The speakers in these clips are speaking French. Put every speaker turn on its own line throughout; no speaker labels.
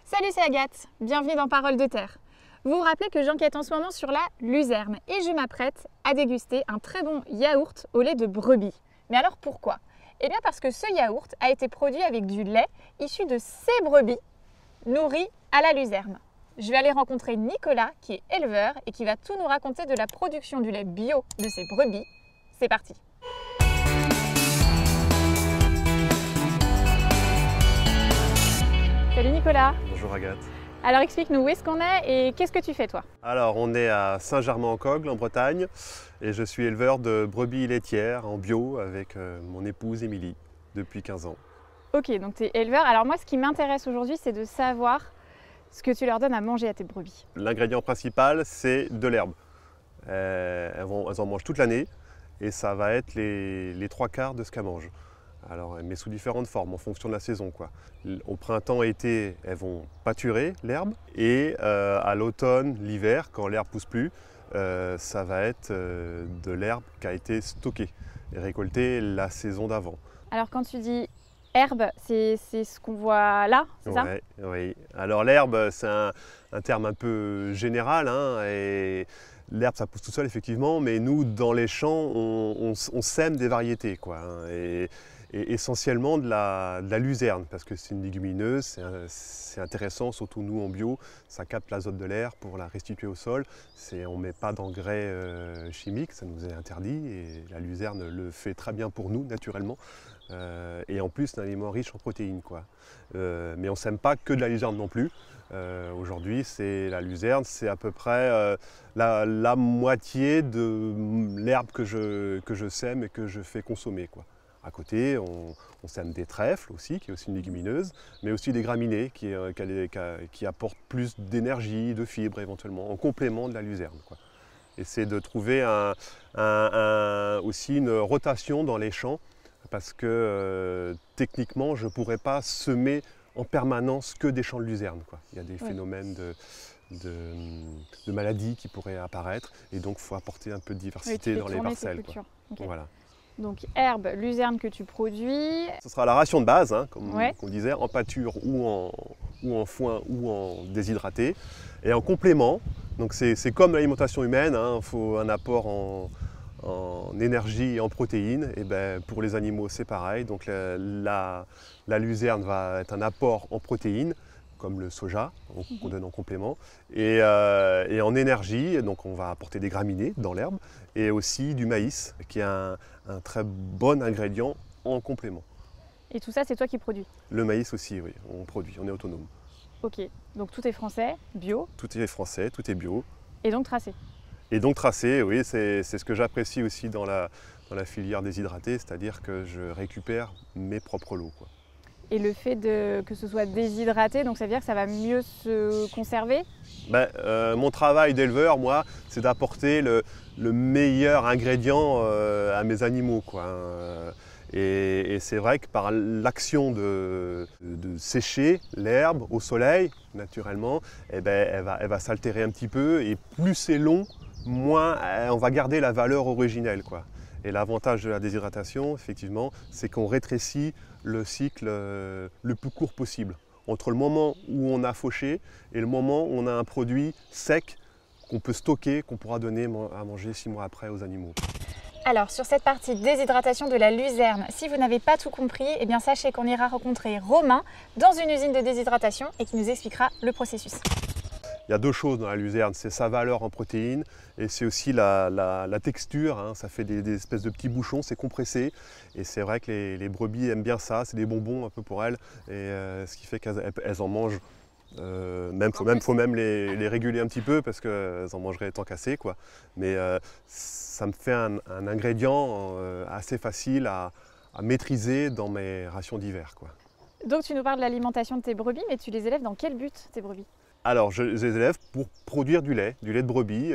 Salut, c'est Agathe, bienvenue dans Parole de Terre. Vous vous rappelez que j'enquête en ce moment sur la luzerne et je m'apprête à déguster un très bon yaourt au lait de brebis. Mais alors pourquoi? Eh bien parce que ce yaourt a été produit avec du lait issu de ces brebis nourries à la luzerne. Je vais aller rencontrer Nicolas qui est éleveur et qui va tout nous raconter de la production du lait bio de ces brebis. C'est parti! Salut Nicolas.
Bonjour Agathe.
Alors explique-nous où est-ce qu'on est et qu'est-ce que tu fais toi?
Alors on est à Saint-Germain-en-Cogle en Bretagne et je suis éleveur de brebis laitières en bio avec mon épouse Émilie depuis 15 ans.
Ok, donc tu es éleveur. Alors moi ce qui m'intéresse aujourd'hui c'est de savoir ce que tu leur donnes à manger à tes brebis.
L'ingrédient principal c'est de l'herbe. Elles en mangent toute l'année et ça va être les trois quarts de ce qu'elles mangent. Alors, mais sous différentes formes, en fonction de la saison, quoi. Au printemps et été, elles vont pâturer l'herbe. Et à l'automne, l'hiver, quand l'herbe pousse plus, ça va être de l'herbe qui a été stockée et récoltée la saison d'avant.
Alors quand tu dis herbe, c'est ce qu'on voit là, c'est ça?
Oui. Alors l'herbe, c'est un terme un peu général, hein, et l'herbe, ça pousse tout seul, effectivement, mais nous, dans les champs, on sème des variétés, quoi, hein, et essentiellement de la luzerne, parce que c'est une légumineuse, c'est intéressant, surtout nous en bio, ça capte l'azote de l'air pour la restituer au sol. On ne met pas d'engrais chimiques, ça nous est interdit, et la luzerne le fait très bien pour nous, naturellement. Et en plus, c'est un aliment riche en protéines, quoi. Mais on ne sème pas que de la luzerne non plus. Aujourd'hui, la luzerne, c'est à peu près la moitié de l'herbe que je sème et que je fais consommer, quoi. À côté, on sème des trèfles aussi, qui est aussi une légumineuse, mais aussi des graminées qui apportent plus d'énergie, de fibres éventuellement, en complément de la luzerne, quoi. Et c'est de trouver aussi une rotation dans les champs, parce que techniquement, je ne pourrais pas semer en permanence que des champs de luzerne, quoi. Il y a des phénomènes de maladies qui pourraient apparaître, et donc il faut apporter un peu de diversité dans les parcelles, quoi.
Okay.
Voilà.
Donc herbe, luzerne que tu produis.
Ce sera la ration de base, hein, comme on disait, en pâture ou en foin ou en déshydraté. Et en complément, donc c'est comme l'alimentation humaine, hein, il faut un apport en énergie et en protéines. Et ben, pour les animaux, c'est pareil. Donc la luzerne va être un apport en protéines, comme le soja, qu'on donne en complément, et en énergie, donc on va apporter des graminées dans l'herbe, et aussi du maïs, qui est un très bon ingrédient en complément.
Et tout ça, c'est toi qui produis? Le
maïs aussi, oui, on produit, on est autonome.
Ok, donc tout est français, bio?
Tout est français, tout est bio.
Et donc tracé? Et
donc tracé, oui, c'est ce que j'apprécie aussi dans la filière déshydratée, c'est-à-dire que je récupère mes propres lots, quoi.
Et le fait que ce soit déshydraté, donc ça veut dire que ça va mieux se conserver?
Mon travail d'éleveur, moi, c'est d'apporter le meilleur ingrédient à mes animaux, quoi. Et c'est vrai que par l'action de sécher l'herbe au soleil, naturellement, eh ben, elle va s'altérer un petit peu, et plus c'est long, moins on va garder la valeur originelle, quoi. Et l'avantage de la déshydratation, effectivement, c'est qu'on rétrécit le cycle le plus court possible. Entre le moment où on a fauché et le moment où on a un produit sec qu'on peut stocker, qu'on pourra donner à manger 6 mois après aux animaux.
Alors, sur cette partie déshydratation de la luzerne, si vous n'avez pas tout compris, eh bien sachez qu'on ira rencontrer Romain dans une usine de déshydratation et qui nous expliquera le processus.
Il y a deux choses dans la luzerne, c'est sa valeur en protéines et c'est aussi la texture, hein. Ça fait des espèces de petits bouchons, c'est compressé, et c'est vrai que les brebis aiment bien ça, c'est des bonbons un peu pour elles, et ce qui fait qu'elles en mangent. Faut même les réguler un petit peu parce qu'elles en mangeraient tant qu'assez, quoi. Mais ça me fait un ingrédient assez facile à maîtriser dans mes rations d'hiver, quoi.
Donc tu nous parles de l'alimentation de tes brebis, mais tu les élèves dans quel but, tes brebis?
Alors, je les élève pour produire du lait de brebis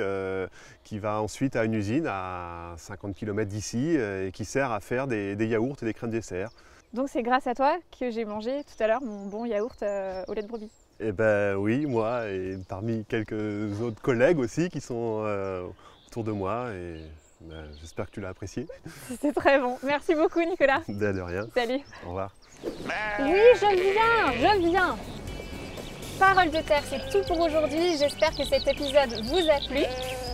qui va ensuite à une usine à 50 km d'ici et qui sert à faire des yaourts et des crèmes dessert.
Donc c'est grâce à toi que j'ai mangé tout à l'heure mon bon yaourt au lait de brebis?
Eh ben oui, moi et parmi quelques autres collègues aussi qui sont autour de moi, et j'espère que tu l'as apprécié.
C'est très bon. Merci beaucoup Nicolas.
De rien.
Salut.
Au revoir.
Oui, je viens. Parole de terre, c'est tout pour aujourd'hui. J'espère que cet épisode vous a plu.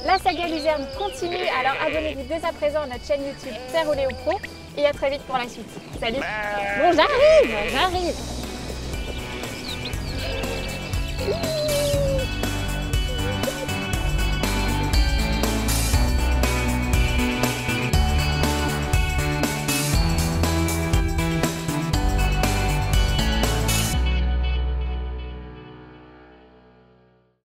La saga Luzerne continue, alors abonnez-vous dès à présent à notre chaîne YouTube Terre Oléo Pro et à très vite pour la suite. Salut! Bon, j'arrive!